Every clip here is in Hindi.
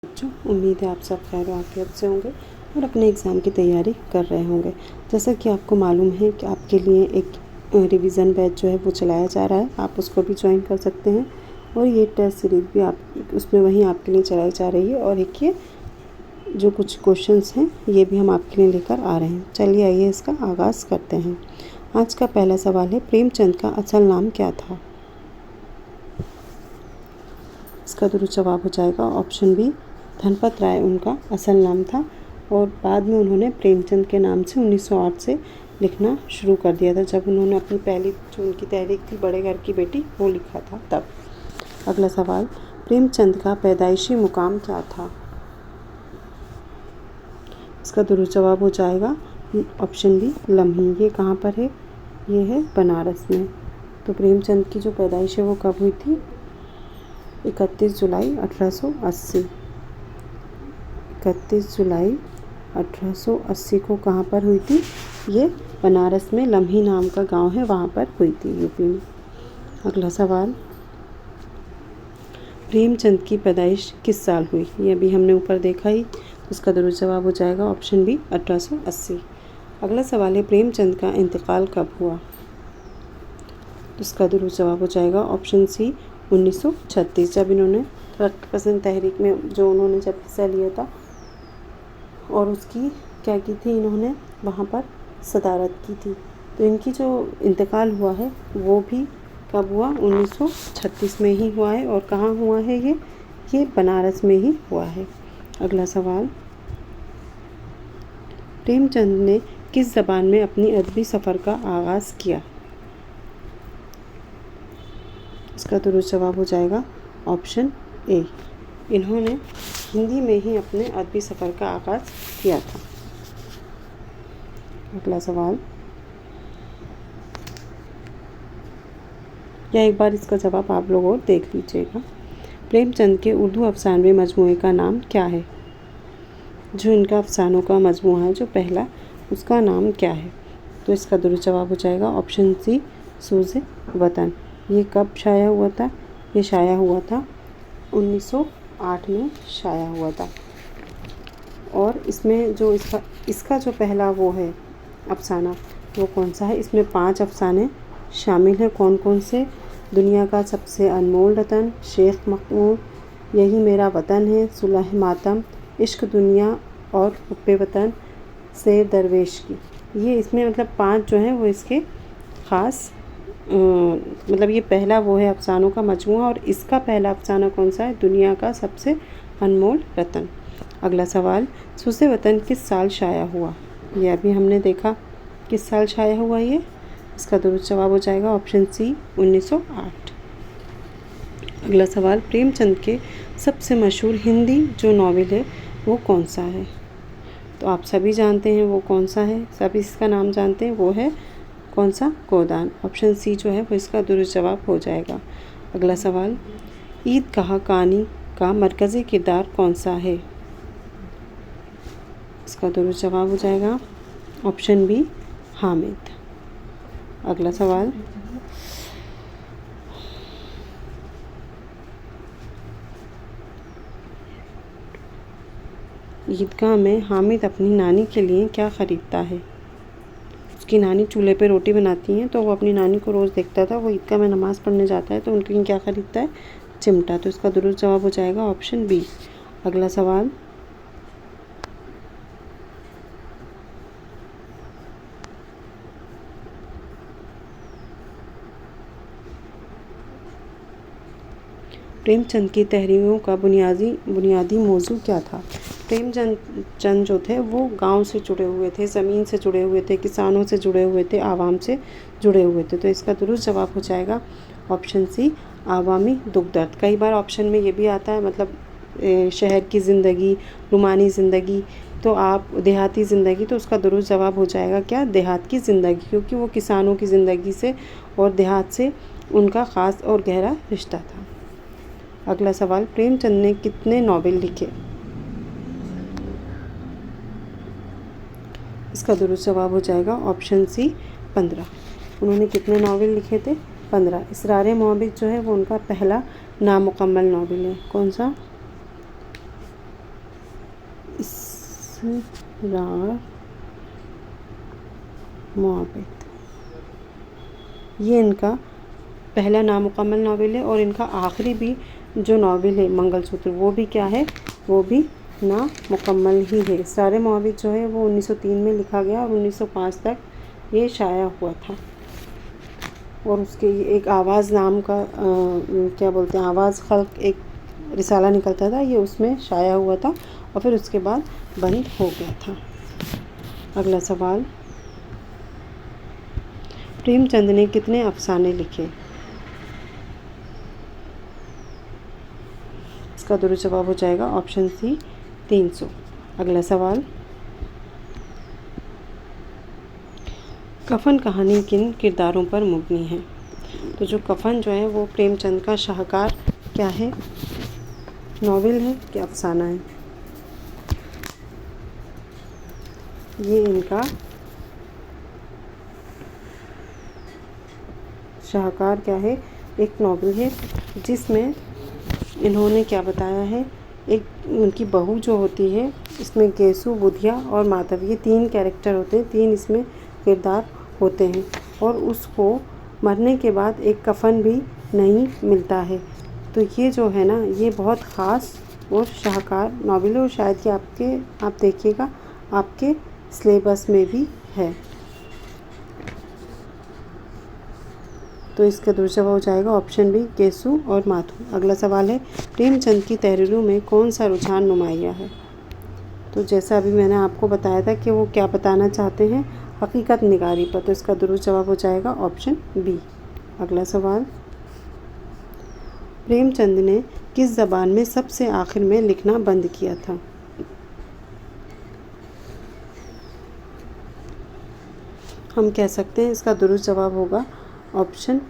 बच्चों, उम्मीद है आप सब खैर आफियत से होंगे और अपने एग्ज़ाम की तैयारी कर रहे होंगे। जैसा कि आपको मालूम है कि आपके लिए एक रिवीज़न बैच जो है वो चलाया जा रहा है, आप उसको भी ज्वाइन कर सकते हैं। और ये टेस्ट सीरीज़ भी आप उसमें वहीं आपके लिए चलाई जा रही है। और एक ये जो कुछ क्वेश्चंस हैं ये भी हम आपके लिए लेकर आ रहे हैं। चलिए आइए इसका आगाज़ करते हैं। आज का पहला सवाल है, प्रेमचंद का असल नाम क्या था? इसका दुरुस्त जवाब हो जाएगा ऑप्शन बी, धनपत राय उनका असल नाम था। और बाद में उन्होंने प्रेमचंद के नाम से 1908 से लिखना शुरू कर दिया था, जब उन्होंने अपनी पहली जो उनकी तहरीक थी बड़े घर की बेटी वो लिखा था तब। अगला सवाल, प्रेमचंद का पैदाइशी मुकाम क्या था? इसका दुरुस्त जवाब हो जाएगा ऑप्शन बी, लम्ही। ये कहाँ पर है? ये है बनारस में। तो प्रेमचंद की जो पैदाइश है वो कब हुई थी? 31 जुलाई 1880। 31 जुलाई 1880 को कहाँ पर हुई थी? ये बनारस में लम्ही नाम का गांव है, वहाँ पर हुई थी, यूपी में। अगला सवाल, प्रेमचंद की पैदाइश किस साल हुई? ये अभी हमने ऊपर देखा ही। उसका दुरुस्त जवाब हो जाएगा ऑप्शन बी, 1880। अगला सवाल है, प्रेमचंद का इंतकाल कब हुआ? उसका दुरुस्त जवाब हो जाएगा ऑप्शन सी, 1936। जब इन्होंने रक्त पसंद तहरीक में जो उन्होंने जब हिस्सा लिया था और उसकी क्या की थी, इन्होंने वहाँ पर सदारत की थी। तो इनकी जो इंतकाल हुआ है वो भी कब हुआ? 1936 में ही हुआ है। और कहाँ हुआ है ये बनारस में ही हुआ है। अगला सवाल, प्रेमचंद ने किस ज़बान में अपनी अदबी सफ़र का आगाज़ किया? इसका दुरुस्त जवाब हो जाएगा ऑप्शन ए, इन्होंने हिंदी में ही अपने अदबी सफ़र का आगाज़ किया था। अगला सवाल, या एक बार इसका जवाब आप लोग और देख लीजिएगा। प्रेमचंद के उर्दू अफसानवी मजमूए का नाम क्या है? जो इनका अफसानों का मजमूआ है जो पहला, उसका नाम क्या है? तो इसका दुरुस्त जवाब हो जाएगा ऑप्शन सी, सूज़े वतन। ये कब शाया हुआ था? ये शाया हुआ था 1908 में शाया हुआ था। और इसमें जो इसका जो पहला वो है अफसाना, वो कौन सा है? इसमें 5 अफसाने शामिल हैं। कौन कौन से? दुनिया का सबसे अनमोल रतन, शेख मखमूद, यही मेरा वतन है, सुलह मातम, इश्क दुनिया और हुब्बे वतन, शेर दरवेश की। ये इसमें मतलब 5 जो हैं वो इसके ख़ास मतलब ये पहला वो है अफसानों का मजमूआ। और इसका पहला अफसाना कौन सा है? दुनिया का सबसे अनमोल रतन। अगला सवाल, सूज़े वतन किस साल शाया हुआ? ये अभी हमने देखा किस साल शाया हुआ ये। इसका दुरुस्त जवाब हो जाएगा ऑप्शन सी, 1908। अगला सवाल, प्रेमचंद के सबसे मशहूर हिंदी जो नावल है वो कौन सा है? तो आप सभी जानते हैं वो कौन सा है, सभी इसका नाम जानते हैं, वो है कौन सा? गोदान। ऑप्शन सी जो है वो इसका दुरुस्त जवाब हो जाएगा। अगला सवाल, ईदगाह कहानी का मरकज़ी किरदार कौन सा है? इसका दुरुस्त जवाब हो जाएगा ऑप्शन बी, हामिद। अगला सवाल, ईदगाह में हामिद अपनी नानी के लिए क्या ख़रीदता है? उसकी नानी चूल्हे पे रोटी बनाती हैं तो वो अपनी नानी को रोज़ देखता था, वो ईदगाह में नमाज़ पढ़ने जाता है तो उनके लिए क्या ख़रीदता है? चिमटा। तो इसका दुरुस्त जवाब हो जाएगा ऑप्शन बी। अगला सवाल, प्रेमचंद की तहरीरों का बुनियादी मौजू क्या था? प्रेमचंद जो थे वो गांव से जुड़े हुए थे, ज़मीन से जुड़े हुए थे, किसानों से जुड़े हुए थे, आवाम से जुड़े हुए थे। तो इसका दुरुस्त जवाब हो जाएगा ऑप्शन सी, आवामी दुख दर्द। कई बार ऑप्शन में ये भी आता है मतलब शहर की ज़िंदगी, रुमानी ज़िंदगी, तो आप देहाती ज़िंदगी, तो उसका दुरुस्त जवाब हो जाएगा क्या? देहात की ज़िंदगी, क्योंकि वो किसानों की ज़िंदगी से और देहात से उनका ख़ास और गहरा रिश्ता था। अगला सवाल, प्रेमचंद ने कितने नावल लिखे? इसका दुरुस्त जवाब हो जाएगा ऑप्शन सी, 15। उन्होंने कितने नावल लिखे थे? 15। इसरार मोहब्बत जो है वो उनका पहला नामुकम्मल नावल है। कौन सा? इसरार मोहब्बत, ये इनका पहला नामुकम्मल नावल है और इनका आखिरी भी जो नावल है मंगलसूत्र वो भी क्या है, वो भी नामुकम्मल ही है। इसरार मोहब्बत जो है वो 1903 में लिखा गया और 1905 तक ये शाया हुआ था। और उसके एक आवाज़ नाम का क्या बोलते हैं, आवाज़ खल्क एक रिसाला निकलता था, ये उसमें शाया हुआ था और फिर उसके बाद बंद हो गया था। अगला सवाल, प्रेमचंद ने कितने अफसाने लिखे? इसका दुरुस्त जवाब हो जाएगा ऑप्शन सी 300। अगला सवाल, कफन कहानी किन किरदारों पर मुबनी है? तो जो कफन जो है वो प्रेमचंद का शाहकार क्या है, नॉवेल है क्या अफसाना है? ये इनका शाहकार क्या है, एक नॉवेल है जिसमें इन्होंने क्या बताया है, एक उनकी बहू जो होती है, इसमें गेसु, बुधिया और माधव, ये 3 कैरेक्टर होते हैं, 3 इसमें किरदार होते हैं और उसको मरने के बाद एक कफन भी नहीं मिलता है। तो ये जो है ना, ये बहुत ख़ास और शाहकार नॉवेल है और शायद कि आप देखिएगा आपके सिलेबस में भी है। तो इसका दुरुस्त जवाब हो जाएगा ऑप्शन बी गेसु और माधु। अगला सवाल है, प्रेमचंद की तहरीरों में कौन सा रुझान नुमाया है? तो जैसा अभी मैंने आपको बताया था कि वो क्या बताना चाहते हैं, हकीकत निगारी पर, तो इसका दुरुस्त जवाब हो जाएगा ऑप्शन बी। अगला सवाल, प्रेमचंद ने किस ज़बान में सबसे आखिर में लिखना बंद किया था? हम कह सकते हैं इसका दुरुस्त जवाब होगा ऑप्शन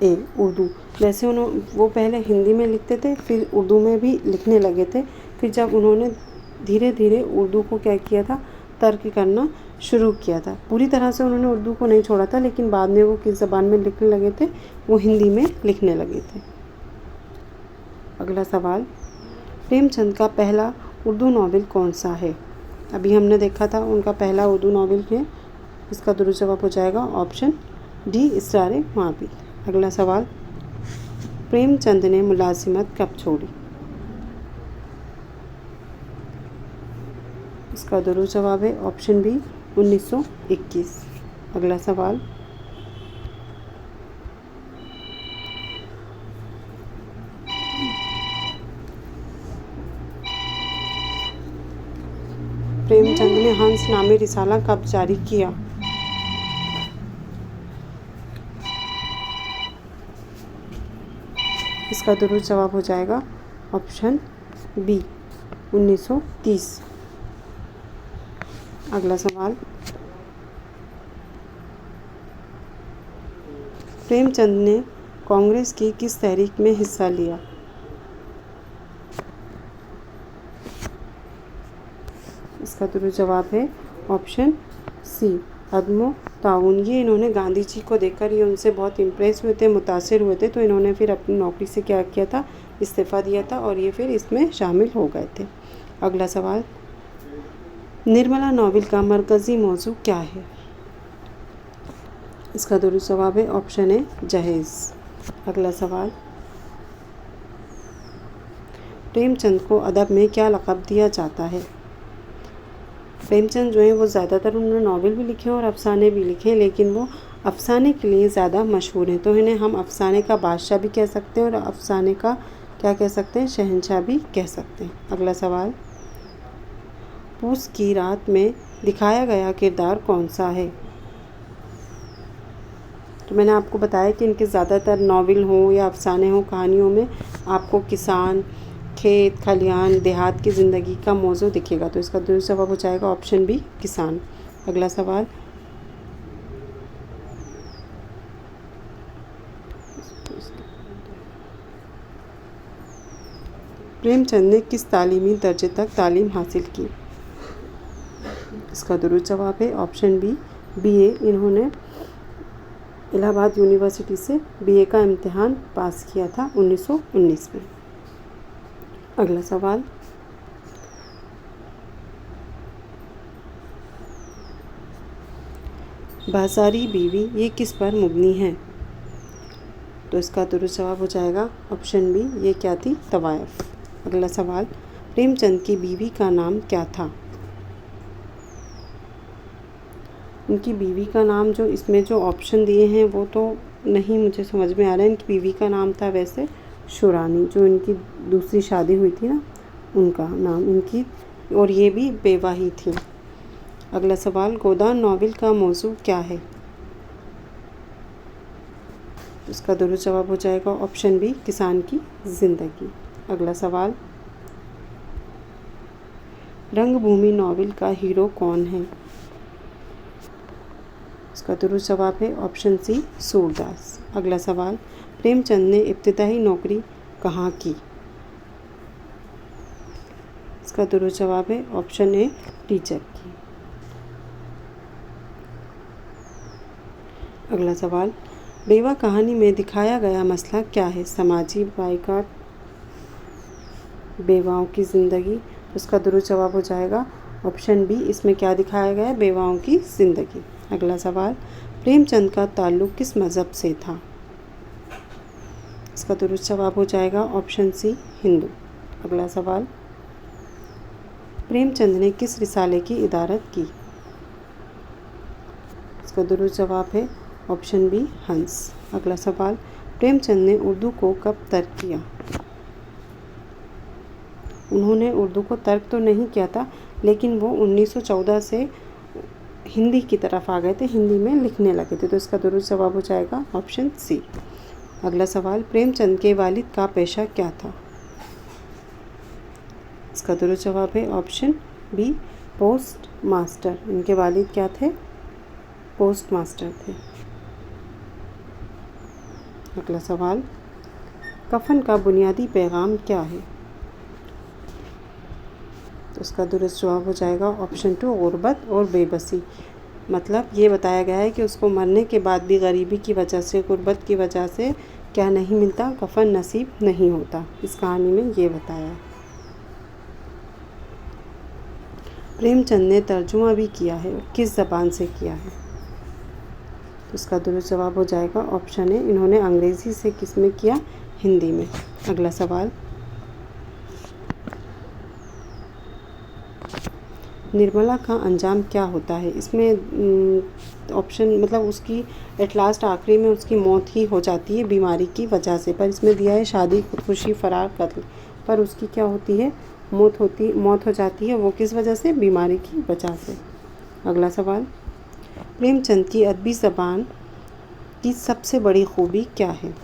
ए उर्दू। वैसे वो पहले हिंदी में लिखते थे, फिर उर्दू में भी लिखने लगे थे, फिर जब उन्होंने धीरे धीरे उर्दू को क्या किया था, तर्क करना शुरू किया था। पूरी तरह से उन्होंने उर्दू को नहीं छोड़ा था, लेकिन बाद में वो किस ज़बान में लिखने लगे थे, वो हिंदी में लिखने लगे थे। अगला सवाल, प्रेमचंद का पहला उर्दू नावल कौन सा है? अभी हमने देखा था उनका पहला उर्दू नावल है, इसका दुरुस्त जवाब हो जाएगा ऑप्शन डी इसरार मोहब्बत। अगला सवाल, प्रेमचंद ने मुलाजिमत कब छोड़ी? इसका दुरुस्त जवाब है ऑप्शन बी 1921। अगला सवाल, प्रेमचंद ने हंस नामे रिसाला कब जारी किया? इसका दुरुस्त जवाब हो जाएगा ऑप्शन बी 1930। अगला सवाल, प्रेमचंद ने कांग्रेस की किस तहरीक में हिस्सा लिया? इसका दुरुस्त जवाब है ऑप्शन सी अदमो ताउन। ये इन्होंने गांधी जी को देखकर ये उनसे बहुत इम्प्रेस हुए थे, मुतासिर हुए थे, तो इन्होंने फिर अपनी नौकरी से क्या किया था, इस्तीफ़ा दिया था और ये फिर इसमें शामिल हो गए थे। अगला सवाल, निर्मला नावल का मरकज़ी मौजू क्या है? इसका दुरुस्त जवाब है ऑप्शन ए जहेज़। अगला सवाल, प्रेमचंद को अदब में क्या लक़ब दिया जाता है? प्रेमचंद जो है वो ज़्यादातर उन्होंने नावल भी लिखे और अफसाने भी लिखे, लेकिन वो अफसाने के लिए ज़्यादा मशहूर हैं, तो इन्हें हम अफसाने का बादशाह भी कह सकते हैं और अफसाने का क्या कह सकते हैं, शहंशाह भी कह सकते हैं। अगला सवाल, पूस की रात में दिखाया गया किरदार कौन सा है? तो मैंने आपको बताया कि इनके ज़्यादातर नावल हो या अफसाने हो, कहानियों में आपको किसान, खेत खलिहान, देहात की ज़िंदगी का मौजू दिखेगा, तो इसका दुरुस्त जवाब हो जाएगा ऑप्शन बी किसान। अगला सवाल, प्रेमचंद ने किस तालीमी दर्जे तक तालीम हासिल की? इसका दुरुस्त जवाब है ऑप्शन बी बीए। इन्होंने इलाहाबाद यूनिवर्सिटी से बीए का इम्तिहान पास किया था 1919 में। अगला सवाल, बासारी बीवी ये किस पर मुबनी है? तो इसका दुरुस्त जवाब हो जाएगा ऑप्शन बी, ये क्या थी? तवायफ। अगला सवाल, प्रेमचंद की बीवी का नाम क्या था? उनकी बीवी का नाम जो इसमें जो ऑप्शन दिए हैं वो तो नहीं मुझे समझ में आ रहा है। इनकी बीवी का नाम था वैसे शुरानी, जो इनकी दूसरी शादी हुई थी ना, उनका नाम इनकी, और ये भी बेवा ही थी। अगला सवाल, गोदान नॉवेल का मौजू क्या है? इसका दुरुस्त जवाब हो जाएगा ऑप्शन बी, किसान की ज़िंदगी। अगला सवाल, रंगभूमि नॉवेल का हीरो कौन है? इसका दुरुस्त जवाब है ऑप्शन सी, सूरदास। अगला सवाल, प्रेमचंद ने इब्तिदाई नौकरी कहाँ की? इसका दुरुस्त जवाब है ऑप्शन ए, टीचर की। अगला सवाल, बेवा कहानी में दिखाया गया मसला क्या है? समाजी बाइकाट, बेवाओं की ज़िंदगी। उसका दुरुस्त जवाब हो जाएगा ऑप्शन बी, इसमें क्या दिखाया गया है? बेवाओं की ज़िंदगी। अगला सवाल, प्रेमचंद का ताल्लुक़ किस मज़हब से था? इसका दुरुस्त जवाब हो जाएगा ऑप्शन सी, हिंदू। अगला सवाल, प्रेमचंद ने किस रिसाले की इदारत की? इसका दुरुस्त जवाब है ऑप्शन बी, हंस। अगला सवाल, प्रेमचंद ने उर्दू को कब तर्क किया? उन्होंने उर्दू को तर्क तो नहीं किया था, लेकिन वो 1914 से हिंदी की तरफ आ गए थे, हिंदी में लिखने लगे थे। तो इसका दुरुस्त जवाब हो जाएगा ऑप्शन सी। अगला सवाल, प्रेमचंद के वालिद का पेशा क्या था? इसका दुरुस्त जवाब है ऑप्शन बी, पोस्ट मास्टर। इनके वालिद क्या थे? पोस्ट मास्टर थे। अगला सवाल, कफन का बुनियादी पैगाम क्या है? तो इसका दुरुस्त जवाब हो जाएगा ऑप्शन टू, गुर्बत और बेबसी। मतलब ये बताया गया है कि उसको मरने के बाद भी गरीबी की वजह से, गुर्बत की वजह से क्या नहीं मिलता? कफन नसीब नहीं होता। इस कहानी में ये बताया। प्रेमचंद ने तर्जुमा भी किया है, किस ज़बान से किया है? तो इसका दुरुस्त जवाब हो जाएगा ऑप्शन है, इन्होंने अंग्रेज़ी से किस में किया? हिंदी में। अगला सवाल, निर्मला का अंजाम क्या होता है? इसमें ऑप्शन मतलब उसकी एट लास्ट आखिरी में उसकी मौत ही हो जाती है बीमारी की वजह से, पर इसमें दिया है शादी, खुदकुशी, फरार, कत्ल, पर उसकी क्या होती है? मौत हो जाती है। वो किस वजह से? बीमारी की वजह से। अगला सवाल, प्रेमचंद की अदबी ज़बान की सबसे बड़ी खूबी क्या है?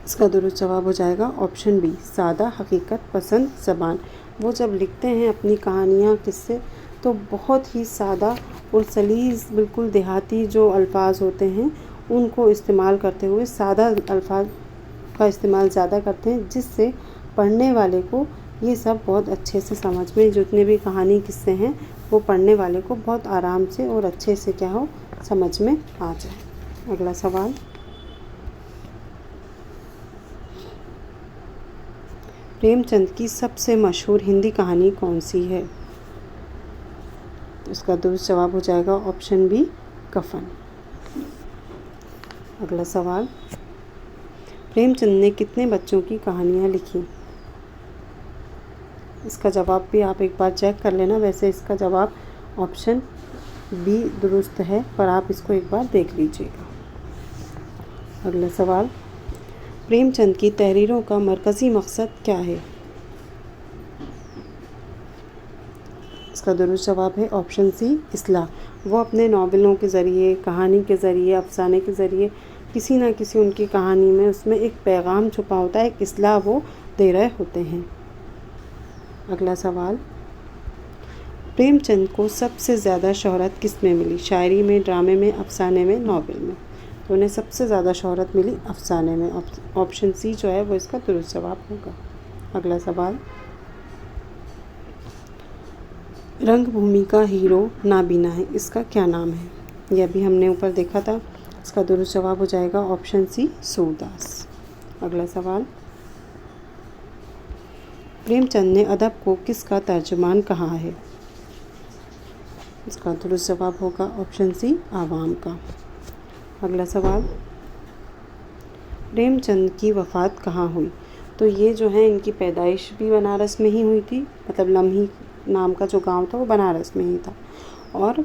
इसका दुरुस्त जवाब हो जाएगा ऑप्शन बी, सादा, हकीकत पसंद ज़बान। वो जब लिखते हैं अपनी कहानियाँ, किस्से, तो बहुत ही सादा और सलीस, बिल्कुल देहाती जो अल्फाज होते हैं उनको इस्तेमाल करते हुए सादा अल्फाज का इस्तेमाल ज़्यादा करते हैं, जिससे पढ़ने वाले को ये सब बहुत अच्छे से समझ में, जितने भी कहानी किस्से हैं वो पढ़ने वाले को बहुत आराम से और अच्छे से क्या हो, समझ में आ जाए। अगला सवाल, प्रेमचंद की सबसे मशहूर हिंदी कहानी कौन सी है? तो इसका दुरुस्त जवाब हो जाएगा ऑप्शन बी, कफन। अगला सवाल, प्रेमचंद ने कितने बच्चों की कहानियाँ लिखी? इसका जवाब भी आप एक बार चेक कर लेना। वैसे इसका जवाब ऑप्शन बी दुरुस्त है, पर आप इसको एक बार देख लीजिएगा। अगला सवाल, प्रेमचंद की तहरीरों का मरकज़ी मकसद क्या है? इसका दुरुस्त जवाब है ऑप्शन सी, इस्लाह। वो अपने नावलों के ज़रिए, कहानी के ज़रिए, अफसाने के ज़रिए, किसी न किसी उनकी कहानी में उसमें एक पैगाम छुपा होता है, एक इस्लाह वो दे रहे होते हैं। अगला सवाल, प्रेमचंद को सबसे ज़्यादा शोहरत किस में मिली? शायरी में, ड्रामे में, अफसाने में, नावल में? तो उन्हें सबसे ज़्यादा शोहरत मिली अफसाने में। ऑप्शन सी जो है वो इसका दुरुस्त जवाब होगा। अगला सवाल, रंगभूमि का हीरो नाबीना है, इसका क्या नाम है? यह भी हमने ऊपर देखा था। इसका दुरुस्त जवाब हो जाएगा ऑप्शन सी, सूरदास। अगला सवाल, प्रेमचंद ने अदब को किसका तर्जुमान कहा है? इसका दुरुस्त जवाब होगा ऑप्शन सी आवाम का। अगला सवाल, प्रेमचंद की वफ़ात कहाँ हुई? तो ये जो है इनकी पैदाइश भी बनारस में ही हुई थी, मतलब लम्ही नाम का जो गांव था वो बनारस में ही था और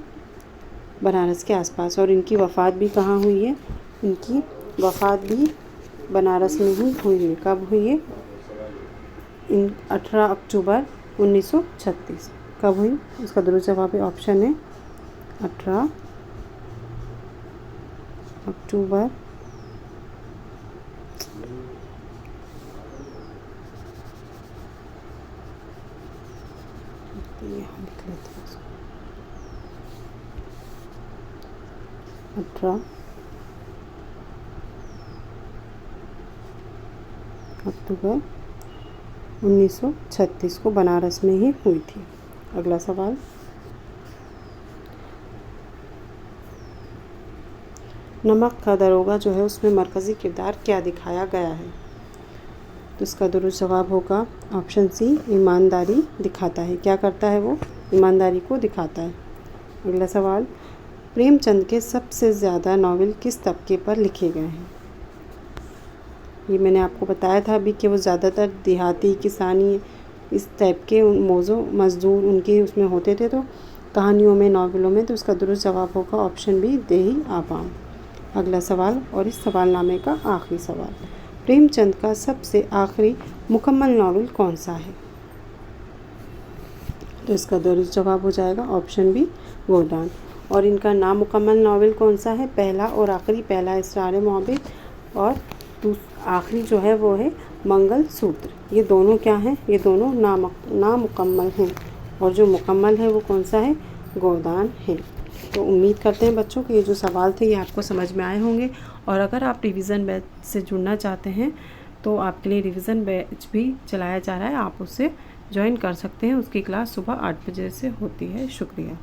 बनारस के आसपास। और इनकी वफ़ात भी कहाँ हुई है? इनकी वफ़ात भी बनारस में ही हुई है। कब हुई है? 18 अक्टूबर 1936। कब हुई? इसका दुरुस्त जवाब है ऑप्शन है 18 अक्टूबर 18 अक्टूबर 1936 को बनारस में ही हुई थी। अगला सवाल, नमक का दरोगा जो है उसमें मरकज़ी किरदार क्या दिखाया गया है? तो इसका दुरुस्त जवाब होगा ऑप्शन सी ईमानदारी दिखाता है। क्या करता है वो? ईमानदारी को दिखाता है। अगला सवाल, प्रेमचंद के सबसे ज़्यादा नावल किस तबके पर लिखे गए हैं? ये मैंने आपको बताया था अभी कि वो ज़्यादातर देहाती, किसानी, इस टाइप के मौजू मज़दूर उनके उसमें होते थे, तो कहानियों में, नावलों में। तो इसका दुरुस्त जवाब होगा ऑप्शन बी देही आवाम। अगला सवाल और इस सवालनामे का आखिरी सवाल, प्रेमचंद का सबसे आखिरी मुकम्मल नावल कौन सा है? तो इसका दुरुस्त जवाब हो जाएगा ऑप्शन बी गोदान। और इनका नामुकम्मल नावल कौन सा है? पहला और आखिरी, पहला इसरार मोहब्बत और आखिरी जो है वो है मंगलसूत्र। ये दोनों क्या हैं? ये दोनों नामुकम्मल हैं और जो मुकम्मल है वो कौन सा है? गोदान है। तो उम्मीद करते हैं बच्चों कि ये जो सवाल थे ये आपको समझ में आए होंगे। और अगर आप रिवीज़न बैच से जुड़ना चाहते हैं तो आपके लिए रिवीज़न बैच भी चलाया जा रहा है, आप उससे ज्वाइन कर सकते हैं। उसकी क्लास सुबह 8 बजे से होती है। शुक्रिया।